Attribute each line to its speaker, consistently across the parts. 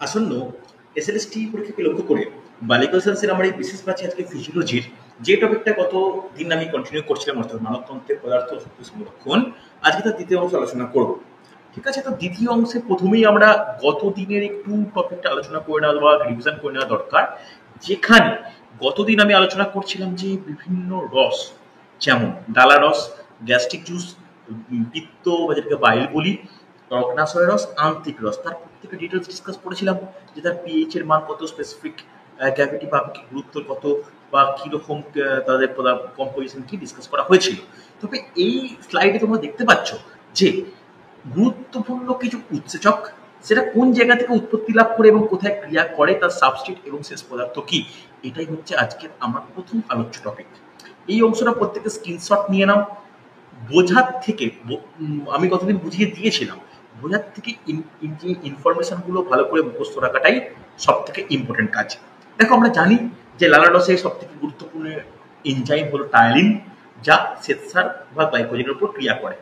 Speaker 1: আসন্ন এসএলএসটি পরীক্ষাকে লক্ষ্য করে বালিকা সায়েন্সের আমার এই বিশেষ ব্যাচে আজকে ফিজিওলজির যে টপিকটা গত দিন আমি কন্টিনিউ করছিলাম অর্থাৎ মানবতন্ত্রের পদার্থ ও শক্তি সংরক্ষণ, আজকে তার দ্বিতীয় অংশ আলোচনা করব। ঠিক আছে, তো দ্বিতীয় অংশে প্রথমেই আমরা গত দিনের একটু টপিকটা আলোচনা করে নেওয়া বা রিভিশন করে নেওয়া দরকার। যেখানে গতদিন আমি আলোচনা করছিলাম যে বিভিন্ন রস, যেমন ডালা রস, গ্যাস্ট্রিক জুস, পিত্ত বা যেটাকে বাইল বলি, অগ্নাশয় রস, আন্ত্রিক রস, তার প্রত্যেকটা ডিটেলস ডিসকাস করেছিলাম যে তার পিএইচ এর মান কত, স্পেসিফিক গ্র্যাভিটি বা আপেক্ষিক গুরুত্ব কত, বা কিরকম তাদের কম্পোজিশন কি ডিসকাস করা হয়েছিল। তবে এই স্লাইডে তোমরা দেখতে পাচ্ছ যে গুরুত্বপূর্ণ কিছু উৎসেচক, সেটা কোন জায়গা থেকে উৎপত্তি লাভ করে এবং কোথায় ক্রিয়া করে, তার সাবস্ট্রেট এবং শেষ পদার্থ কি, এটাই হচ্ছে আজকের আমার প্রথম আলোচ্য টপিক। এই অংশটা প্রত্যেকে স্ক্রিনশট নিয়ে নাও। বোঝার থেকে আমি কতদিন বুঝিয়ে দিয়েছিলাম, বোঝার থেকে যে ইনফরমেশনগুলো ভালো করে মুখস্থ রাখাটাই সব থেকে ইম্পর্টেন্ট কাজ। দেখো, আমরা জানি যে লালা রসে সব থেকে গুরুত্বপূর্ণ এনজাইম হলো টায়ালিন, যা শ্বেতসার বা গ্লাইকোজেনের উপর ক্রিয়া করে,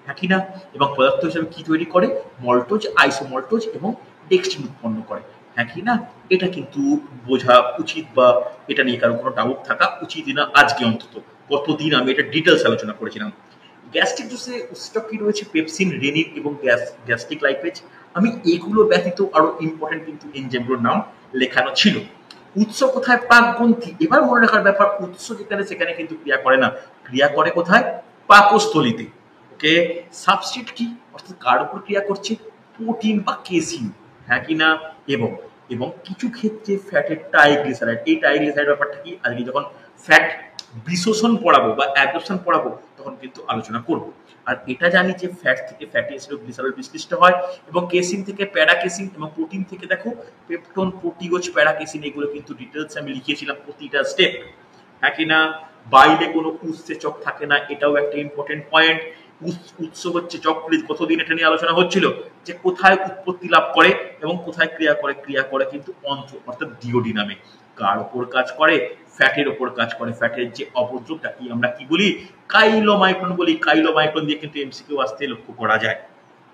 Speaker 1: হ্যাঁ কি না? এবং পদার্থ হিসেবে কি তৈরি করে? মল্টোজ, আইসোমল্টোজ এবং ডেক্সট্রিন উৎপন্ন করে, হ্যাঁ কি না? এটা কিন্তু বোঝা উচিত, বা এটা নিয়ে কারো কোনো ডাউট থাকা উচিত না আজকে অন্তত। কতদিন আমি এটা ডিটেলস আলোচনা করেছিলাম। গ্যাস্ট্রিক জুসে উৎসেচক কি রয়েছে? পেপসিন, রেনিন এবং গ্যাস্ট্রিক লাইপেজ। আমি এগুলো ব্যতীত আরো ইম্পর্টেন্ট কিন্তু এনজাইমগুলোর নাম লেখানো ছিল। উৎস কোথায়? প্রাকগ্রন্থি। এবার মনে রাখার ব্যাপার, উৎস যেখানে সেখানে কিন্তু ক্রিয়া করে না, ক্রিয়া করে কোথায়? পাকস্থলিতে। ওকে, সাবস্ট্রেট কি, অর্থাৎ কার উপর ক্রিয়া করছে? প্রোটিন বা কেসিন, হ্যাঁ কি না? এবং এবং কিছু ক্ষেত্রে ফ্যাটের ট্রাইগ্লিসারাইড। এই ট্রাইগ্লিসারাইড ব্যাপারটা কি আজকে যখন ফ্যাট বিশোষণ পড়াবো বা অ্যাবজর্পশন পড়াবো তখন কিন্তু আলোচনা করব। আর এটা জানি যে ফ্যাট থেকে ফ্যাটি অ্যাসিড ও গ্লিসারল বিশ্লিষ্ট হয়, এবং কেসিন থেকে প্যারাকেসিন, এবং প্রোটিন থেকে দেখো পেপটোন, প্রোটিওজ, প্যারাকেসিন, এগুলো কিন্তু ডিটেলস আমি লিখিয়েছিলাম প্রতিটা স্টেপ, হ্যাঁ কি না? বাইরে কোনো উৎসেচক থাকে না, এটাও একটা ইম্পর্টেন্ট পয়েন্ট। উৎস হচ্ছে চক্রিত, কতদিন এটা নিয়ে আলোচনা হচ্ছিল যে কোথায় উৎপত্তি লাভ করে এবং কোথায় ক্রিয়া করে। ক্রিয়া করে কিন্তু অন্ত্র অর্থাৎ ডিওডিনামে। কার ওপর কাজ করে? ফ্যাটের ওপর কাজ করে। ফ্যাটের যে অপদ্রবটা কি আমরা কি বলি? কাইলোমাইক্রন বলি। কাইলোমাইক্রন দিয়ে কিন্তু এমসিকিউ আসতে লক্ষ্য করা যায়।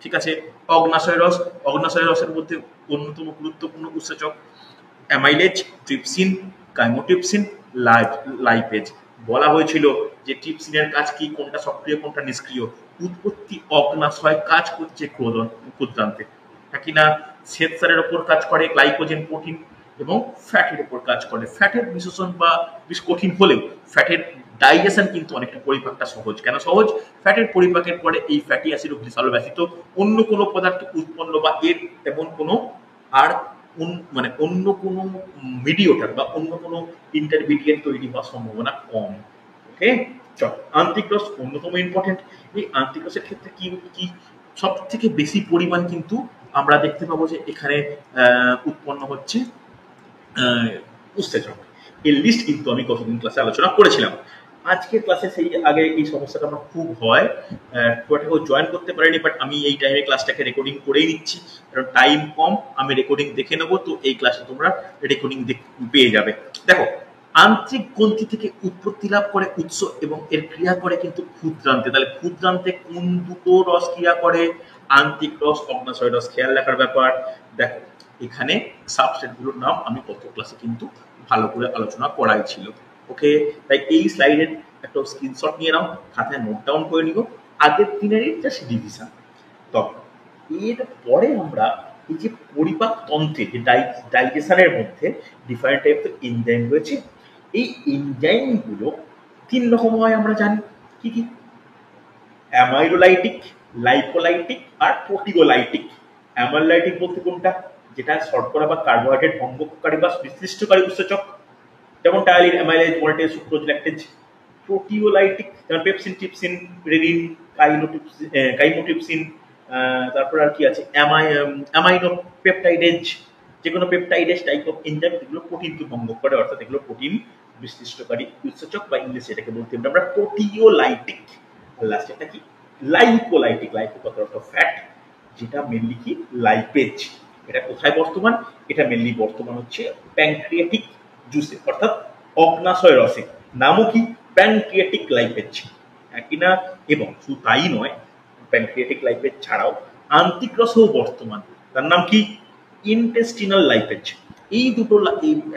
Speaker 1: ঠিক আছে। অগ্নাশয় রস, অগ্নাশয় রসের মধ্যে অন্যতম গুরুত্বপূর্ণ উৎসেচক অ্যামাইলেজ, ট্রিপসিন, কাইমোট্রিপসিন, লাইপেজ। বলা হয়েছিল যে ট্রিপসিনের কাজ কি, কোনটা সক্রিয় কোনটা নিষ্ক্রিয়। উৎপত্তি অগ্নাশয়, কাজ করছে ক্ষুদ্রান্তে, হ্যাঁ কি না? শ্বেতসারের ওপর কাজ করে গ্লাইকোজেন, প্রোটিন, এবং ফ্যাটের উপর কাজ করে। ফ্যাটের বিশোষণ বা বেশ কঠিন হলেও ফ্যাটের ডাইজেশন কিন্তু অনেকটা, পরিপাকটা সহজ। কেন সহজ? ফ্যাটের পরিপাকের পরে এই ফ্যাটি অ্যাসিড ও গ্লিসারল ব্যতীত অন্য কোনো পদার্থ উৎপন্ন বা এর তেমন কোনো আর মানে অন্য কোনো মিডিয়েটর বা অন্য কোনো ইন্টারমিডিয়েট তৈরি হওয়ার সম্ভাবনা কম। ওকে, চল। আন্ত্রিক রস অন্যতম ইম্পর্টেন্ট। এই আন্ত্রিক রসের ক্ষেত্রে কি কি সব থেকে বেশি পরিমাণ কিন্তু আমরা দেখতে পাবো যে এখানে উৎপন্ন হচ্ছে উৎসেচক। এর লিস্ট কিন্তু আমি গতদিন ক্লাসে আলোচনা করেছিলাম। আজকের ক্লাসে সেই আগে এই সমস্যাটা আমার খুব হয়, খুব একটা জয়েন করতে পারিনি, বাট আমি এই টাইমে ক্লাসটাকে রেকর্ডিং করেই নিচ্ছি, কারণ টাইম কম। আমি রেকর্ডিং দেখে নেবো, তো এই ক্লাসে তোমরা রেকর্ডিং পেয়ে যাবে। দেখো, আন্ত্রিক গ্রন্থি থেকে উৎপত্তি লাভ করে উৎস এবং এর ক্রিয়া করে কিন্তু ক্ষুদ্রান্তে। তাহলে ক্ষুদ্রান্তে কোন দুটো রস ক্রিয়া করে? আন্ত্রিক রস, অগ্নাশয় রস। খেয়াল রাখার ব্যাপার, দেখো এখানে সাবস্টেটগুলোর নাম আমি গত ক্লাসে কিন্তু ভালো করে আলোচনা করাই ছিল। ওকে, তাই এই স্লাইডের একটা স্ক্রিনশট নিয়ে নাও, খাতায় নোট ডাউন করে নিও আগের দিনেরই জাস্ট রিভিশন। তখন এর পরে আমরা এই যে পরিপাক তন্ত্রে যে ডাইজেশনের মধ্যে ডিফারেন্ট টাইপের এনজাইম রয়েছে, এই এনজাইমগুলো তিন রকম হয় আমরা জানি। কি কি? অ্যামাইলোলাইটিক, লাইপোলাইটিক আর প্রোটিওলাইটিক। অ্যামাইলোলাইটিক বলতে কোনটা? যেটা শর্করা বা কার্বোহাইড্রেট ভঙ্গকারী বা বিশ্লিষ্টকারী উৎসেচক, যেমন ptyalin, amylase, voltage, sucrose, lactase. Proteolytic যেমন পেপসিন, ট্রিপসিন, রেনিন, কাইমোট্রিপসিন, তারপর আর কি আছে, অ্যামাইনো পেপটাইডেজ। যে কোনো পেপটাইডেজ টাইপ অফ এনজাইম, এগুলো প্রোটিনকে ভঙ্গ করে, অর্থাৎ এগুলো প্রোটিন বিশ্লিষ্টকারী উৎসেচক, বা ইংলিশে এটাকে বলতে আমরা প্রোটিওলাইটিক। আর লাস্টেরটা কি? লাইপোলাইটিক। লাইপো কথার অর্থ ফ্যাট, যেটা মেনলি কি? লাইপেজ। এটা কোথায় বর্তমান? এটা মেনলি বর্তমান হচ্ছে প্যানক্রিয়াটিক জুসে, অর্থাৎ অগ্নাশয় রসে। নামও কি? প্যানক্রিয়াটিক লাইপেজ, কিনা? এবং শুধু তাই নয়, প্যানক্রিয়াটিক লাইপেজ ছাড়াও আন্ত্রিক রসেও বর্তমান। তার নাম কি? Intestinal lipase. এই দুটো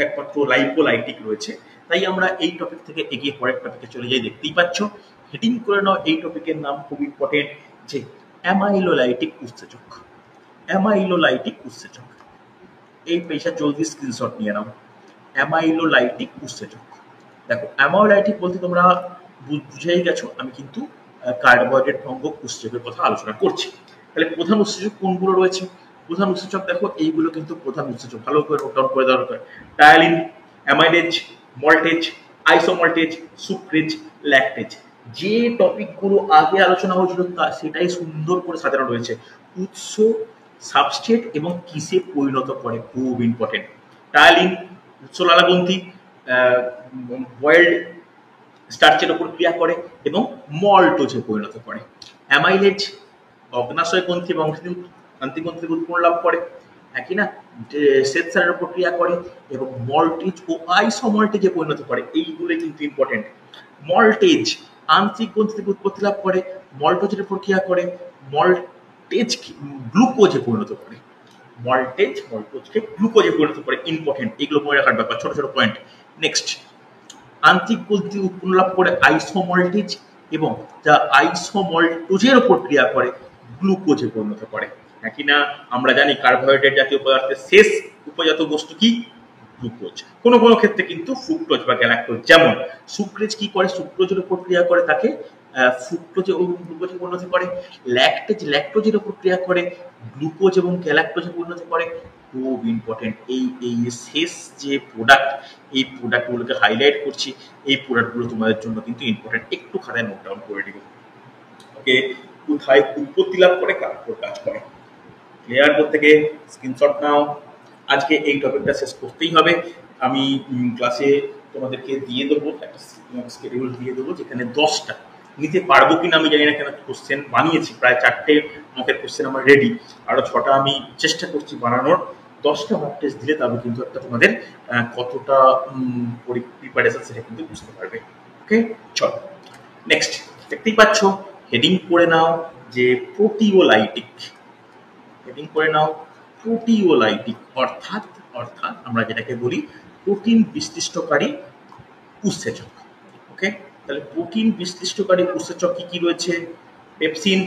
Speaker 1: একমাত্র লাইপোলাইটিক রয়েছে। তাই আমরা এই টপিক থেকে এগিয়ে পরের টপিকে চলে যাই। দেখতেই পাচ্ছ, হেডিং করে নাও এই টপিকের নাম, খুব ইম্পর্টেন্ট, যে অ্যামাইলোলাইটিক উৎসেচক। অ্যামাইলোলাইটিক উৎসেচক, এই পেশা জলদি স্ক্রিনশট নিয়ে নাও। অ্যামাইলোলাইটিক উৎসেচক। দেখো, অ্যামাইলোলাইটিক বলতে তোমরা বুঝেই গেছো, আমি কিন্তু কার্বোহাইড্রেট ভঙ্গক উৎসেচকের কথা আলোচনা করছি। তাহলে প্রধান উৎসেচক কোনগুলো রয়েছে? প্রধান উৎসেচক দেখো, এইগুলো কিন্তু প্রধান উৎসেচক, ভালো করে নোট ডাউন করে দেওয়া দরকার। Ptyalin, amylase, maltase, আইসোমল্টেজ, sucrase, lactase. যে টপিকগুলো আগে আলোচনা হয়েছিল সেটাই সুন্দর করে সাজানো রয়েছে। উৎস, সাবস্ট্রেট এবং কিসে পরিণত করে, খুব ইম্পর্টেন্ট। টায়ালিন উৎস লালাগ্রন্থি, বয়েলড স্টার্চের উপর ক্রিয়া করে এবং মল্টোজে পরিণত করে। অ্যামাইলেজ অগ্নাশয় গ্রন্থি এবং আন্তিগ্রন্থি উৎপন্ন লাভ করে, একই না, শ্বেতসারের উপর ক্রিয়া করে এবং মল্টেজ ও আইসোমল্টেজে পরিণত করে। এইগুলো কিন্তু ইম্পর্টেন্ট। মল্টেজ আন্ত্রিক গ্রন্থি থেকে উৎপত্তি লাভ করে, মল্টোজের উপর ক্রিয়া করে, মল্টেজ গ্লুকোজে পরিণত করে। মল্টোজকে গ্লুকোজে পরিণত করে, ইম্পর্টেন্ট, এগুলো মনে রাখার ব্যাপার, ছোট ছোট পয়েন্ট। নেক্সট, আন্ত্রিক গ্রন্থি উৎপন্ন লাভ করে আইসোমল্টেজ এবং যা আইসোমল্টোজের উপর ক্রিয়া করে গ্লুকোজে পরিণত করে, নাকি না? আমরা জানি কার্বোহাইড্রেট জাতীয় পদার্থের শেষ উপজাত বস্তু কি? গ্লুকোজ। কোনো কোনো ক্ষেত্রে কিন্তু ফ্রুক্টোজ বা গ্যালাক্টোজ। যেমন সুক্রেজ কি করে? সুক্রোজের উপর ক্রিয়া করে তাকে ফ্রুক্টোজ এবং গ্লুকোজে পরিণত করে। ল্যাকটেজ ল্যাকটোজের উপর ক্রিয়া করে গ্লুকোজ এবং গ্যালাক্টোজে পরিণত করে। খুব ইম্পর্টেন্ট, এই শেষ যে প্রোডাক্ট, এই প্রোডাক্টগুলোকে হাইলাইট করছি। এই প্রোডাক্টগুলো তোমাদের জন্য কিন্তু ইম্পর্টেন্ট, একটু খাতায় নোট ডাউন করে দিব। ওকে, কোথায় উৎপত্তি লাভ করে, কার উপর কাজ করে, ক্লিয়ার? করতে গিয়ে স্ক্রিনশট নাও। আজকে এই টপিকটা শেষ করতেই হবে। আমি ক্লাসে তোমাদেরকে দিয়ে দেবো একটা স্কেডিউল দিয়ে দেবো, যেখানে 10টা নিতে পারবো কিনা আমি জানি না, কেন কোশ্চেন বানিয়েছি প্রায় 4টে মকের কোশ্চেন আমার রেডি, আরো 6টা আমি চেষ্টা করছি বানানোর। 10টা মক টেস্ট দিলে তবে কিন্তু একটা তোমাদের কতটা প্রিপারেশন সেটা কিন্তু বুঝতে পারবে। ওকে, চলো নেক্সট। দেখতেই পাচ্ছ, হেডিং করে নাও যে প্রোটিওলাইটিক। হেডিং করে নাও প্রোটিওলাইটিক, অর্থাৎ আমরা যেটাকে বলি প্রোটিন বিশ্লিষ্টকারী উৎসেচক। ওকে, তাহলে প্রোটিন বিশ্লিষ্টকারী উৎসেচক কি কি রয়েছে? Pepsin,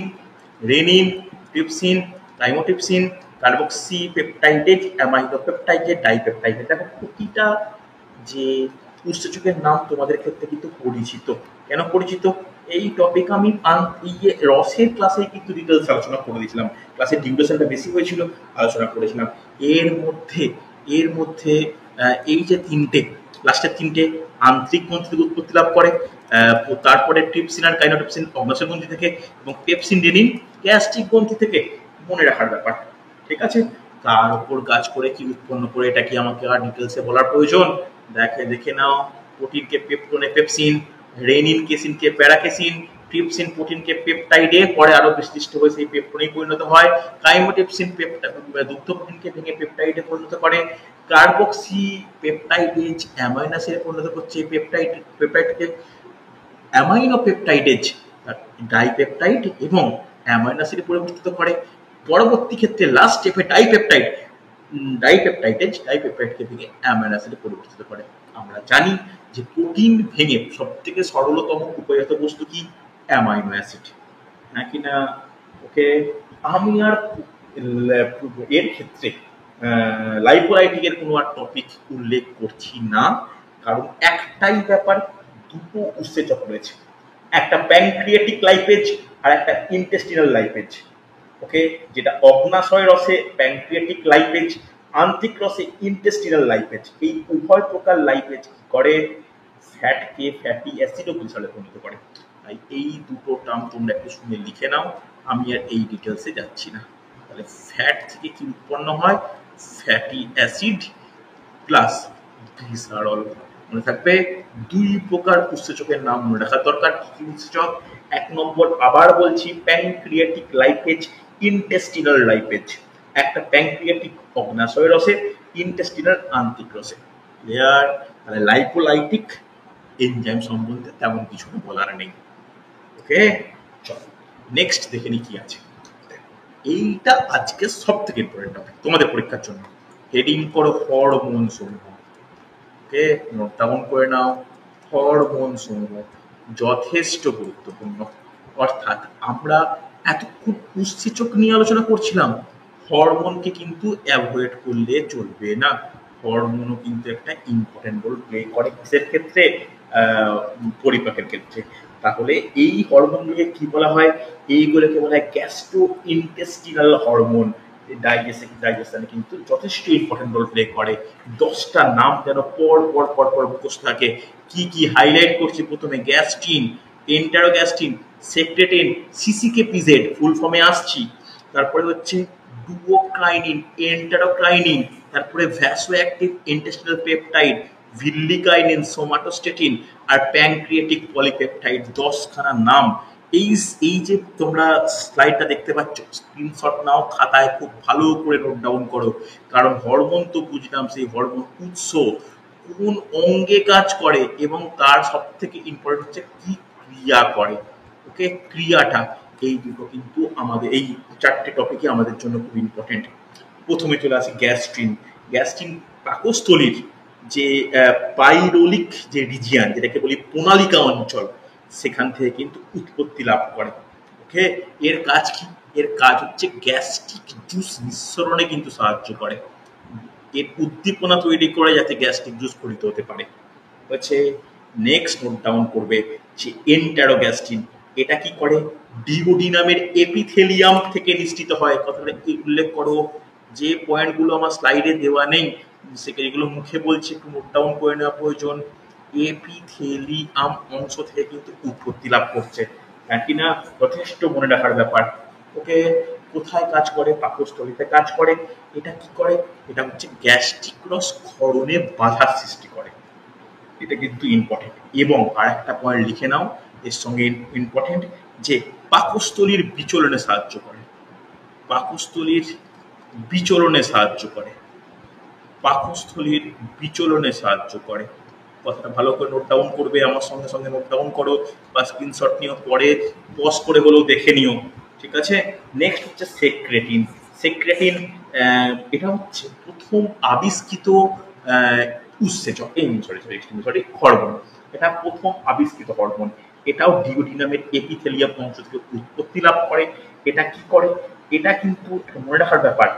Speaker 1: rennin, trypsin, chymotrypsin, carboxy peptidase, amino peptidase, dipeptidase. দেখো, প্রতিটা যে উৎসেচকের নাম তোমাদের ক্ষেত্রে কিন্তু পরিচিত। কেন পরিচিত? এই টপিক আমি রসের ক্লাসে কিন্তু ডিটেলস আলোচনা করে দিয়েছিলাম। ক্লাসের ডিউরেশনটা বেশি হয়েছিল, আলোচনা করেছিলাম। এর মধ্যে এই যে তিনটে, লাস্টের তিনটে আন্ত্রিক গ্রন্থি থেকে উৎপত্তি লাভ করে, তারপরে ট্রিপসিন আর কাইনোট্রিপসিন অগ্নাশয় গ্রন্থি থেকে, এবং পেপসিন রেনিন গ্যাস্ট্রিক গ্রন্থি থেকে। মনে রাখার ব্যাপার, ঠিক আছে? তার উপর কাজ করে কি উৎপন্ন করে, এটা কি আমাকে আর ডিটেলসে বলার প্রয়োজন? দেখে নাও। প্রোটিনকে পেপটোনে পেপসিন, রেনিন কেসিনকে প্যারাকেসিন, ট্রিপসিন প্রোটিনকে পেপটাইডে, পরে আরো বিশ্লিষ্ট হয়ে সেই পেপটোনে পরিণত হয়। কাইমোট্রিপসিন দুগ্ধ প্রোটিনকে ভেঙে পেপটাইডে পরিণত করে। কার্বক্সি পেপটাইডেজ অ্যামাইনো অ্যাসিডে পরিণত করছে পেপটাইডকে। অ্যামাইনো পেপটাইডেজ ডাইপেপটাইড এবং অ্যামাইনো অ্যাসিডে পরিবর্তিত করে। পরবর্তী ক্ষেত্রে লাস্ট স্টেপে ডাইপেপটাইডকে ভেঙে অ্যামাইনো অ্যাসিডে পরিবর্তিত করে। আমরা জানি যে প্রোটিন ভেঙে সব থেকে সরলতম উপজাত বস্তু কি? অ্যামাইনো অ্যাসিড, নাকি না? ওকে, আমি আর এর ক্ষেত্রে লাইপোলাইটিকের কোনো আর টপিক উল্লেখ করছি না, কারণ একটাই ব্যাপার, দুটো উৎসেচক রয়েছে, একটা প্যানক্রিয়াটিক লাইপেজ আর একটা ইন্টেস্টিনাল লাইপেজ। ওকে, যেটা অগ্নাশয় রসে প্যানক্রিয়াটিক লাইপেজ, আন্ত্রিক রসে ইন্টেস্টিনাল লাইপেজ। এই উভয় প্রকার লাইপেজ করে ফ্যাটকে ফ্যাটি অ্যাসিডও গ্লিসারলে পরিণত করে। তাই এই দুটো টার্ম তোমরা একটু শুনে লিখে নাও, আমি আর এই ডিটেলসে যাচ্ছি না। তাহলে ফ্যাট থেকে কি উৎপন্ন হয়? Fatty acid plus glycerol. মনে থাকবে, দুই প্রকার উৎসেচকের নাম মনে রাখার দরকার। কি উৎসেচক? 1 নম্বর আবার বলছি, প্যানক্রিয়াটিক লাইপেজ, ইন্টেস্টিনাল লাইপেজ। একটা প্যানক্রিয়াটিক অগ্নাশয় রসে, ইন্টেস্টিনাল আন্ত্রিক রসে। ক্লিয়ার? তাহলে লাইপোলাইটিক এনজাইম সম্বন্ধে তেমন কিছু বলার নেই। ওকে, চলো নেক্সট দেখে নি কি আছে। এইটা আজকে সব থেকে ইম্পর্টেন্ট টপিক তোমাদের পরীক্ষার জন্য। হেডিং করো হরমোন সমূহ। ওকে, নোট ডাউন করে নাও। হরমোন সমূহ যথেষ্ট গুরুত্বপূর্ণ। অর্থাৎ আমরা এতক্ষণ উৎসেচক নিয়ে আলোচনা করছিলাম, হরমোনকে কিন্তু অ্যাভয়েড করলে চলবে না। হরমোনও কিন্তু একটা ইম্পর্টেন্ট রোল প্লে করে কিসের ক্ষেত্রে? পরিপাকের ক্ষেত্রে। তাহলে এই হরমোনগুলোকে কি বলা হয়? এইগুলোকে বলা হয় গ্যাস্ট্রো ইন্টেস্টিনাল হরমোন। ডাইজেশনে কিন্তু যথেষ্ট ইম্পর্টেন্ট রোল প্লে করে। 10টা নাম যেন পর পর পর পর মুখস্থ থাকে। কি কি হাইলাইট করছি? প্রথমে গ্যাস্ট্রিন, এন্টারোগ্যাস্ট্রিন, সেক্রেটিন, সিসিকেপিজেড ফুল ফর্মে আসছি। তারপরে হচ্ছে ডুওক্রাইনিন, এন্টারোক্রাইনিন, তারপরে ভ্যাসোঅ্যাক্টিভ ইন্টেস্টিনাল পেপটাইড, ভিল্লিকাইনিন, সোমাটোস্টেটিন আর প্যানক্রিয়েটিক পলিপেপটাইড। 10খানা নাম। এই যে তোমরা স্লাইডটা দেখতে পাচ্ছ, স্ক্রিনশট নাও, খাতায় খুব ভালো করে নোট ডাউন করো। কারণ হরমোন তো বুঝলাম, সেই হরমোন উৎস কোন অঙ্গে কাজ করে এবং তার সব থেকে ইম্পর্টেন্ট হচ্ছে কি ক্রিয়া করে। ওকে, ক্রিয়াটা। এই দুটো কিন্তু আমাদের এই 4টে টপিকই আমাদের জন্য খুব ইম্পর্টেন্ট। প্রথমে চলে আসি গ্যাস্ট্রিন। গ্যাস্ট্রিন পাকস্থলীর যে পাইরোলিক যে রিজিয়ান, যেটাকে বলি প্রণালিকা অঞ্চল, সেখান থেকে কিন্তু উৎপত্তি লাভ করে। ওকে, এর কাজ কি? এর কাজ হচ্ছে গ্যাস্ট্রিক জুস নিঃসরণে কিন্তু সাহায্য করে। এর উদ্দীপনা তৈরি করে যাতে গ্যাস্ট্রিক জুস গঠিত হতে পারে। হচ্ছে নেক্সট নোট ডাউন করবে যে এন্টারোগ্যাস্ট্রিন। এটা কি করে? ডিওডিনামের এপিথেলিয়াম থেকে নিঃসৃত হয়। কথাটা উল্লেখ করো। যে পয়েন্টগুলো আমার স্লাইডে দেওয়া নেই সেগুলো মুখে বলছি, একটু নোট ডাউন করে নেওয়া প্রয়োজন। এপিথেলিয়াম অংশ থেকে কিন্তু উৎপত্তি লাভ করছে, হ্যাঁ কিনা? যথেষ্ট মনে রাখার ব্যাপার। ওকে, কোথায় কাজ করে? পাকস্থলীতে কাজ করে। এটা কি করে? এটা হচ্ছে গ্যাস্ট্রিক রস ক্ষরণে বাধার সৃষ্টি করে। এটা কিন্তু ইম্পর্টেন্ট। এবং আর একটা পয়েন্ট লিখে নাও এর সঙ্গে ইম্পর্টেন্ট, যে পাকস্থলীর বিচলনে সাহায্য করে। পাকস্থলীর বিচলনে সাহায্য করে। পাকস্থলীর বিচলনে সাহায্য করে। কথাটা ভালো করে নোট ডাউন করবে, আমার সঙ্গে সঙ্গে নোট ডাউন করো বা স্ক্রিনশট নিও, পরে পজ করে হলেও দেখে নিও। ঠিক আছে? নেক্সট হচ্ছে সেক্রেটিন। সেক্রেটিন এটা হচ্ছে প্রথম আবিষ্কৃত উৎসেচক, সরি হরমোন। এটা প্রথম আবিষ্কৃত হরমোন। এটাও ডিওডিনামের এপিথেলিয়াম অংশ থেকে উৎপত্তি লাভ করে। এটা কি করে? এটা কিন্তু মনে রাখার ব্যাপার,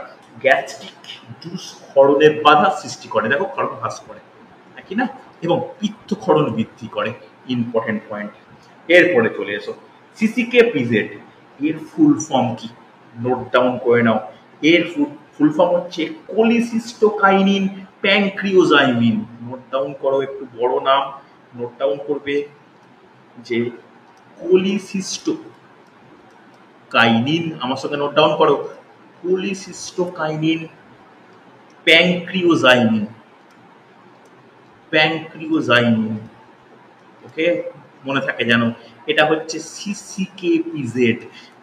Speaker 1: গ্যাস্ট্রিক জুস ক্ষরণের বাধা সৃষ্টি করে। দেখো, ক্ষরণ হ্রাস করে, নাকি না? এবং পিত্তক্ষরণ বৃদ্ধি করে। Important point. এরপরে চলে এসো সিসিকেপিজেড। এর ফুল ফর্ম কি? নোট ডাউন করে নাও। এর ফুল ফর্ম হচ্ছে কোলিসিস্টোকাইনিন প্যানক্রিওজাইমিন। নোট ডাউন করো, একটু বড় নাম। নোট ডাউন করবে যে কোলিসিস্টোকাইনিন, আমার সঙ্গে নোট ডাউন করো, কোলিসিস্টোকাইনিন প্যানক্রিওজাইমিন। প্যানক্রিওজাইমিন, ওকে, মনে থাকে জানো। এটা হচ্ছে সিসিকেপিজেড।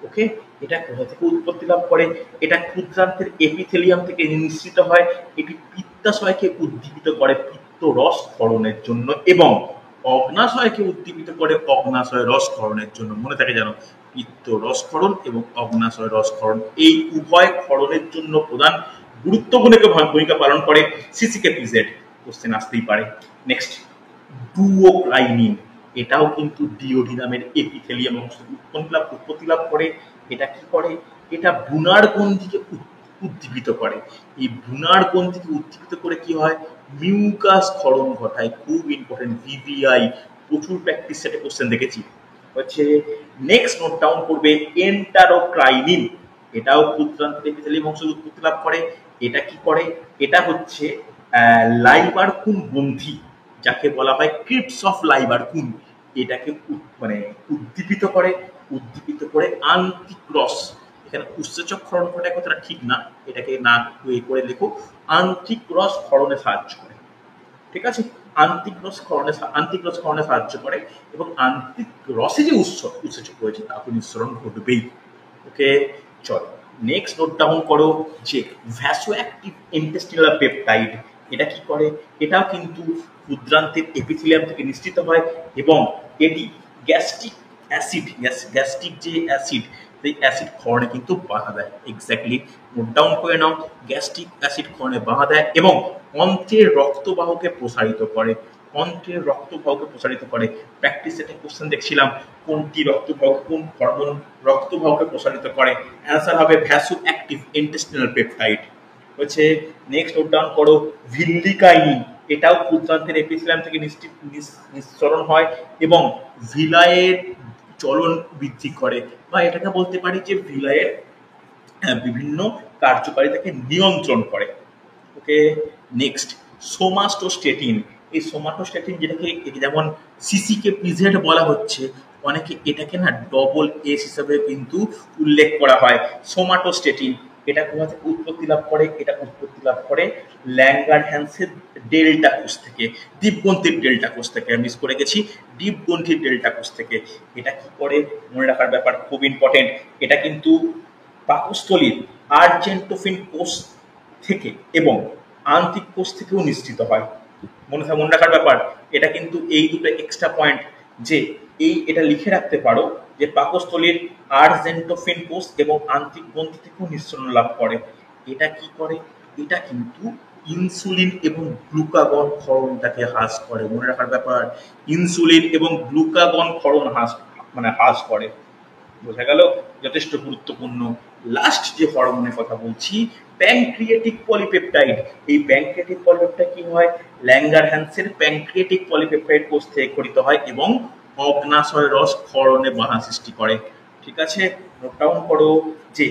Speaker 1: ওকে, এটা কোথা থেকে উৎপত্তি লাভ করে? এটা ক্ষুদ্রান্তের এপিথেলিয়াম থেকে নিঃসৃত হয়। এটি পিত্তাশয়কে উদ্দীপিত করে পিত্ত রস ক্ষরণের জন্য এবং অগ্নাশয়কে উদ্দীপিত করে অগ্নাশয় রস ক্ষরণের জন্য। মনে থাকে জানো, পিত্ত রস ক্ষরণ এবং অগ্নাশয় রস ক্ষরণ, এই উভয় ক্ষরণের জন্য প্রধান গুরুত্বপূর্ণ ভূমিকা পালন করে সিসিকেপিজেড। কোশ্চেন আসতেই পারে। নেক্সট ডুওক্রাইনিন। এটাও কিন্তু ডিওডিনামের এপিথেলিয়াম অংশ উৎপত্তি লাভ করে। এটা কি করে? এটা বুনার গ্রন্থিকে উদ্দীপিত করে। এই বুনার গ্রন্থিকে উদ্দীপিত করে কি হয়? মিউকাস ক্ষরণ ঘটায়। খুব ইম্পর্টেন্ট, ভিভিআই প্রচুর প্র্যাকটিস সেটে কোশ্চেন দেখেছি। হচ্ছে নেক্সট নোট ডাউন করবে এন্টারোক্রাইনিন। এটাও ক্ষুদ্রান্তের এপিথেলিয়াম অংশ উৎপত্তি লাভ করে। এটা কি করে? এটা হচ্ছে লাইবারকুন গ্রন্থি, যাকে বলা হয় ক্রিপস অফ লাইবারকুন, এটাকে মানে উদ্দীপিত করে আন্তিক্রস। এখানে উৎসেচক ক্ষরণ ঘটায় কথাটা ঠিক না, এটাকে না করে লেখো আন্তিক্রস ক্ষরণে সাহায্য করে। ঠিক আছে? আন্তিক্রস ক্ষরণে সাহায্য করে এবং আন্তিক্রসে যে উৎসেচক রয়েছে তাকে নিঃসরণ ঘটবেই। ওকে, চলো নেক্সট নোট ডাউন করো যে ভ্যাসোঅ্যাক্টিভ ইন্টেস্টিনাল পেপটাইড। এটা কি করে? এটাও কিন্তু ক্ষুদ্রান্তের এপিথেলিয়াম থেকে নিঃসৃত হয় এবং এটি গ্যাস্ট্রিক যে অ্যাসিড এই অ্যাসিড ক্ষরণে কিন্তু বাধা দেয়। এক্স্যাক্টলি নোট ডাউন করে নাও, গ্যাস্ট্রিক অ্যাসিড ক্ষরণে বাধা দেয় এবং অন্ত্রের রক্তবাহকে প্রসারিত করে। অন্ত্রের রক্তবাহকে প্রসারিত করে। প্র্যাকটিস সেটে কোশ্চেন দেখছিলাম কোনটি রক্তবাহকে, কোন হরমোন রক্তবাহকে প্রসারিত করে। অ্যান্সার হবে ভ্যাসো অ্যাক্টিভ ইন্টেস্টিনাল পেপটাইড। হচ্ছে নেক্সট নোট ডাউন করো ভিল্লিকাইনিন। এটাও ক্ষুদ্রান্তের এপিথেলিয়াম থেকে নিঃসরণ হয় এবং ভিলায়ের চলন বৃদ্ধি করে, বা এটাকে বলতে পারি যে ভিলায়ের বিভিন্ন কার্যকারিতাকে নিয়ন্ত্রণ করে। ওকে, নেক্সট সোমাটোস্টেটিন। এই সোমাটোস্টেটিন যেটাকে যেমন সিসিকে পিজেড বলা হচ্ছে, অনেকে এটাকে না ডবল এস হিসাবে কিন্তু উল্লেখ করা হয়। সোমাটোস্টেটিন এটা কোথা থেকে উৎপত্তি লাভ করে? এটা উৎপত্তি লাভ করে ল্যাঙ্গারহ্যান্সের ডেল্টা কোষ থেকে, দীপগ্রন্থির ডেল্টা কোষ থেকে। মিস করে গেছি, দীপগ্রন্থির ডেল্টা কোষ থেকে। এটা কি করে মনে রাখার ব্যাপার, খুব ইম্পর্টেন্ট। এটা কিন্তু পাকস্থলীর আর্জেন্টোফিন কোষ থেকে এবং আন্তিক কোষ থেকেও নিঃসৃত হয়। মনে রাখার ব্যাপার, এটা কিন্তু এই দুটো এক্সট্রা পয়েন্ট, যে এটা লিখে রাখতে পারো যে পাকস্থলীর আর্জেন্টোফিন কোষ এবং আন্তিক গ্রন্থি থেকেও নিঃসরণ লাভ করে। এটা কি করে? এটা কিন্তু ইনসুলিন এবং গ্লুকাগন ক্ষরণটাকে হ্রাস করে। মনে রাখার ব্যাপার, ইনসুলিন এবং গ্লুকাগন ক্ষরণ হ্রাস করে। বোঝা গেল? যথেষ্ট গুরুত্বপূর্ণ। লাস্ট যে হরমোনের কথা বলছি, প্যানক্রিয়েটিক পলিপেপটাইড। এই প্যানক্রিয়েটিক পলিপেপটাইড কি হয়? ল্যাঙ্গারহ্যান্সের প্যানক্রিয়েটিক পলিপেপটাইড কোষ থেকে ক্ষরিত হয় এবং অগ্নাশয় রস ক্ষরণে বাধা সৃষ্টি করে। ঠিক আছে, নোট ডাউন করো যে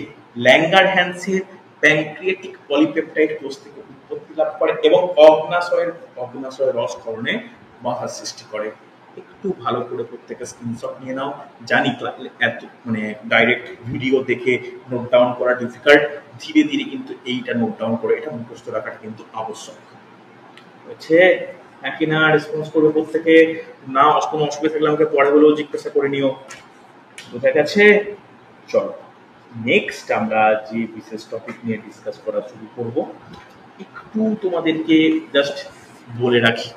Speaker 1: ল্যাঙ্গারহ্যান্সের প্যানক্রিয়েটিক পলিপেপটাইড কোষ থেকে উৎপত্তি লাভ করে এবং অগ্নাশয় রস ক্ষরণে বাধা সৃষ্টি করে। একটু ভালো করে প্রত্যেকে স্ক্রিনশট নিয়ে নাও। জানি এত ডাইরেক্ট ভিডিও দেখে নোট ডাউন করা ডিফিকাল্ট, ধীরে ধীরে কিন্তু এইটা নোট ডাউন করে এটা মুখস্থ রাখাটা কিন্তু আবশ্যক হচ্ছে। একই না রেসপন্স করবে প্রত্যেকে, না কোনো অসুবিধা থাকলে আমাকে পরে হলেও জিজ্ঞাসা করে নিও। বোঝা গেছে? চলো নেক্সট আমরা যে বিশেষ টপিক নিয়ে ডিসকাস করা শুরু করব, একটু তোমাদেরকে জাস্ট বলে রাখি,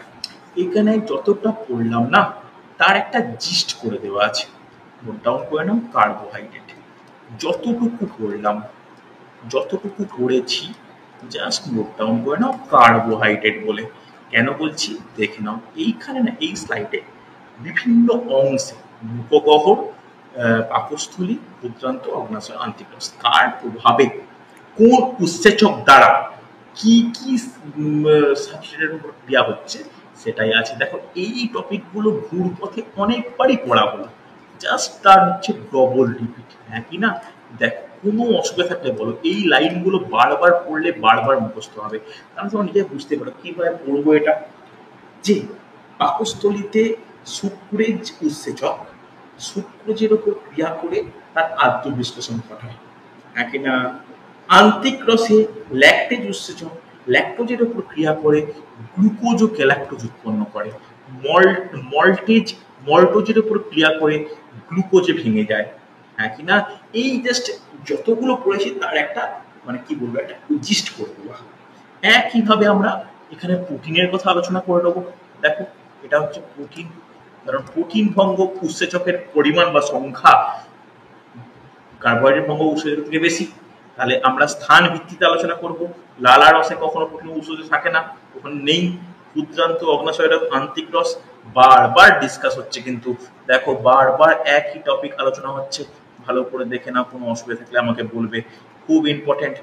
Speaker 1: এখানে যতটা পড়লাম না তার একটা জিস্ট করে দেওয়া আছে। নোট ডাউন করে নাও, কার্বোহাইড্রেট যতটুকু পড়লাম, যতটুকু পড়েছি জাস্ট নোট ডাউন করে নাও কার্বোহাইড্রেট বলে। কেন বলছি দেখে নাও, এইখানে না এই স্লাইডে বিভিন্ন অংশে মুখগহ্বর, পাকস্থলী, ক্ষুদ্রান্ত, অগ্নাশয়, আন্তিকরস কার প্রভাবে কোন উৎসেচক দ্বারা কি কি সাবস্ট্রেটের উপর ক্রিয়া হচ্ছে সেটাই আছে। দেখো এই টপিকগুলো ঘুরপথে অনেকবারই পড়া হলো, জাস্ট তার হচ্ছে ডবল রিপিট। হ্যাঁ কি না? দেখো কোনো অসুবিধা থাকলে বলো, এই লাইনগুলো বারবার পড়লে বারবার মুখস্থ হবে, কারণ তোমরা নিজে বুঝতে পারো কিভাবে পড়বো এটা। যে পাকস্থলীতে সুক্রেজ উৎসেচক সুক্রোজের উপর ক্রিয়া করে তার আদ্য বিশ্লেষণ ঘটায়। হ্যাঁ কিনা? আন্তিক রসে ল্যাকটেজ উৎসেচক ল্যাকটোজের উপর ক্রিয়া করে গ্লুকোজ ও গ্যালাক্টোজ উৎপন্ন করে। মল্টোজের উপর ক্রিয়া করে গ্লুকোজে ভেঙে যায়। হ্যাঁ কিনা? এই জাস্ট যতগুলো পড়েছি তার একটা কি বলবো, একটা জিস্ট করে দেবো। একইভাবে আমরা এখানে প্রোটিনের কথা আলোচনা করে নেবো। দেখো এটা হচ্ছে প্রোটিন, কারণ প্রোটিন ভঙ্গ উৎসেচকের পরিমাণ বা সংখ্যা কার্বোহাইড্রেট ভঙ্গ উৎসেচকের থেকে বেশি। তাহলে আমরা স্থান ভিত্তিতে আলোচনা করব। লালা রসে কখনো প্রোটিন উৎসেচক থাকে না, ওখানে নেই। ক্ষুদ্রান্ত, অগ্নাশয় রস, আন্তিক রস বারবার ডিসকাস হচ্ছে, কিন্তু দেখো বারবার একই টপিক আলোচনা হচ্ছে। ভালো করে দেখে নাও, কোনো অসুবিধা থাকলে আমাকে বলবে, খুব ইম্পর্টেন্ট।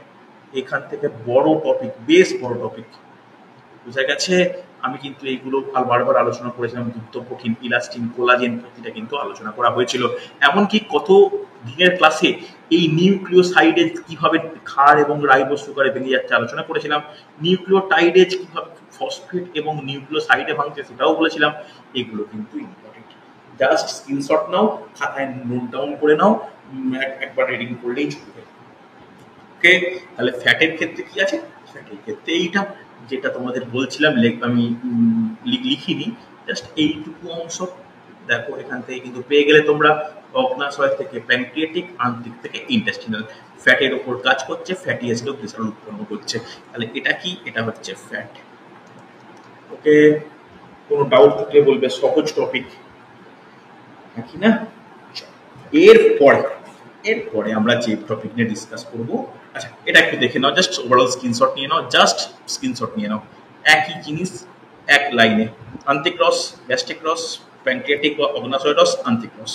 Speaker 1: এখান থেকে বড় টপিক, বেশ বড় টপিক। বুঝা গেছে? আমি কিন্তু এইগুলো বারবার আলোচনা করেছিলাম। দুগ্ধ প্রোটিন, ইলাস্টিন, কোলাজেন প্রতিটা কিন্তু আলোচনা করা হয়েছিল। এমনকি কত দিনের ক্লাসে এই নিউক্লিওসাইডেজ কিভাবে ক্ষার এবং রাইবোজ সুগারে ভেঙে যাচ্ছে আলোচনা করেছিলাম। নিউক্লিওটাইডেজ কিভাবে ফসফেট এবং নিউক্লিওসাইডে ভাঙছে সেটাও বলেছিলাম। এগুলো কিন্তু ইম্পর্টেন্ট। জাস্ট স্ক্রিনশট নাও, খাতায় নোট ডাউন করে নাও, একবার রিডিং করলেই চলবে। ওকে, তাহলে ফ্যাটের ক্ষেত্রে কি আছে? ফ্যাটের ক্ষেত্রে এইটা যেটা তোমাদের বলছিলাম, আমি লিখিনি, জাস্ট এইটুকু অংশ দেখো। এখান থেকে কিন্তু পেয়ে গেলে তোমরা অগ্নাশয় থেকে প্যানক্রিয়েটিক, আন্তিক থেকে ইন্টেস্টিনাল। ফ্যাটের ওপর কাজ করছে, ফ্যাটি অ্যাসিড ও গ্লিসারল উৎপন্ন করছে। তাহলে এটা কি? এটা হচ্ছে ফ্যাট। ওকে, কোনো ডাউট থাকলে বলবে, সহজ টপিক। নাকি না? এরপরে এরপরে আমরা যে টপিক নিয়ে ডিসকাস করব, আচ্ছা এটা একটু দেখে নাও, জাস্ট ওভারঅল স্ক্রিনশট নিয়ে নাও, জাস্ট স্ক্রিনশট নিয়ে নাও। একই জিনিস এক লাইনে, আন্তিক্রস, গ্যাস্ট্রিক্রস, প্যানক্রিয়াটিক বা অগ্নাশয়রস, আন্তিক্রস,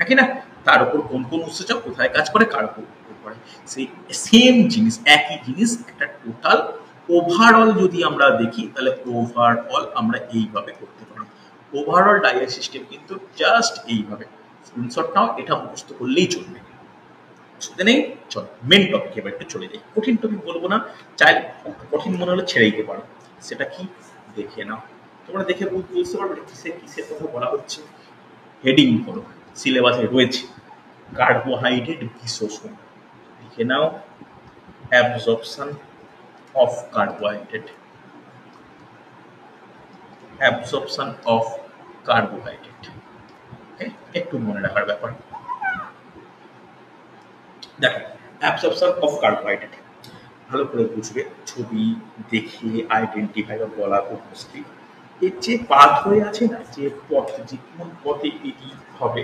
Speaker 1: একই না? তার উপর কোন কোন উৎসেচক কোথায় কাজ করে, কার উপর করে, সেই সেম জিনিস, একই জিনিস, একটা টোটাল ওভারঅল যদি আমরা দেখি তাহলে ওভারঅল আমরা এইভাবে করতে পারি। ওভারঅল ডায়াল সিস্টেম কিন্তু জাস্ট এইভাবে। স্ক্রিনশট নাও, এটা মুখস্থ করলেই চলবে, অসুবিধা নেই। চল মেন টপিক এবার একটু চলে যাই। কঠিন টপিক বলবো না, চাই কঠিন মনে হলে ছেড়ে দিতে পারো। সেটা কি দেখে নাও, তোমরা দেখে বুঝতে পারবে কিসের কিসের কথা বলা হচ্ছে। হেডিং করো, সিলেবাসে রয়েছে কার্বোহাইড্রেট বিশোষণ, লিখে নাও absorption of carbohydrate, absorption of carbohydrate, একটু মনে রাখার ব্যাপার। দেখো অ্যাবজর্পশন অফ কার্বোহাইড্রেট ভালো করে বুঝবে, ছবি দেখে আইডেন্টিফাই বা বলা খুব মুশকিল। এর যে পাথ হয়ে আছে না, যে পথ, যে কোন পথে এটি হবে,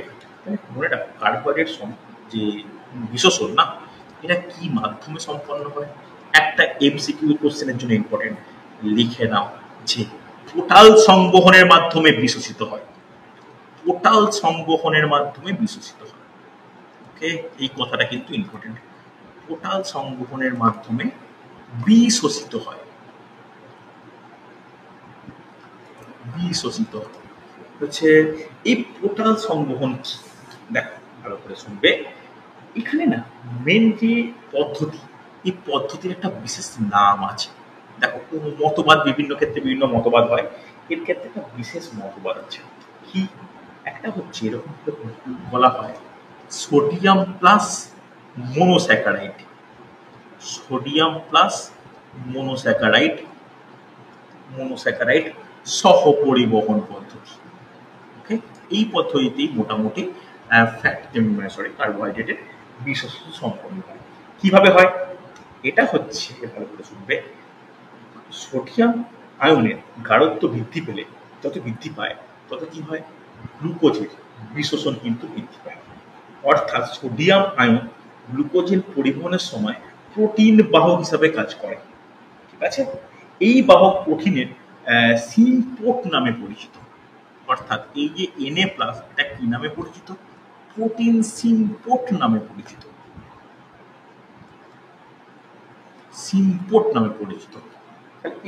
Speaker 1: মনে রাখো কার্বোহাইড্রেট যে বিশোষণ না, এটা কি মাধ্যমে সম্পন্ন হয়। একটা এমসিকিউ কোশ্চেনের জন্য ইম্পর্টেন্ট, লিখে নাও যে টোটাল সংবহনের মাধ্যমে বিশোষিত হয়, টোটাল সংবহনের মাধ্যমে বিশোষিত হয়। ওকে, এই কথাটা কিন্তু ইম্পর্টেন্ট, টোটাল সংবহনের মাধ্যমে বিশোষিত হয়, বিশোষিত হচ্ছে। এই টোটাল সংবহন কি, দেখো ভালো করে শুনবে। এখানে না মেন যে পদ্ধতি, এই পদ্ধতির একটা বিশেষ নাম আছে। দেখো মতবাদ, বিভিন্ন ক্ষেত্রে বিভিন্ন মতবাদ হয়, এর ক্ষেত্রে একটা বিশেষ মতবাদ আছে। কি, একটা হচ্ছে এরকম বলা হয় sodium plus monosaccharide, sodium plus monosaccharide, monosaccharide সহ পরিবহন পদ্ধতি। ওকে, এই পদ্ধতিতেই মোটামুটি কার্বোহাইড্রেটের বিশোষণ সম্পন্ন হয়। কিভাবে হয় এটা হচ্ছে, ভালো করে শুনবে, সোডিয়াম আয়নের গাঢ়ত্ব বৃদ্ধি পেলে, যত বৃদ্ধি পায় তত কি হয়, গ্লুকোজের বিশোষণ কিন্তু বৃদ্ধি পায়। অর্থাৎ সোডিয়াম আয়ন গ্লুকোজের পরিবহনের সময় প্রোটিন বাহক হিসাবে কাজ করে, ঠিক আছে? এই বাহক প্রোটিনের সিম্পোর্ট নামে পরিচিত। অর্থাৎ এই যে Na প্লাস, এটা কি নামে পরিচিত, প্রোটিন সিম্পোর্ট নামে পরিচিত, সিম্পোর্ট নামে পরিচিত।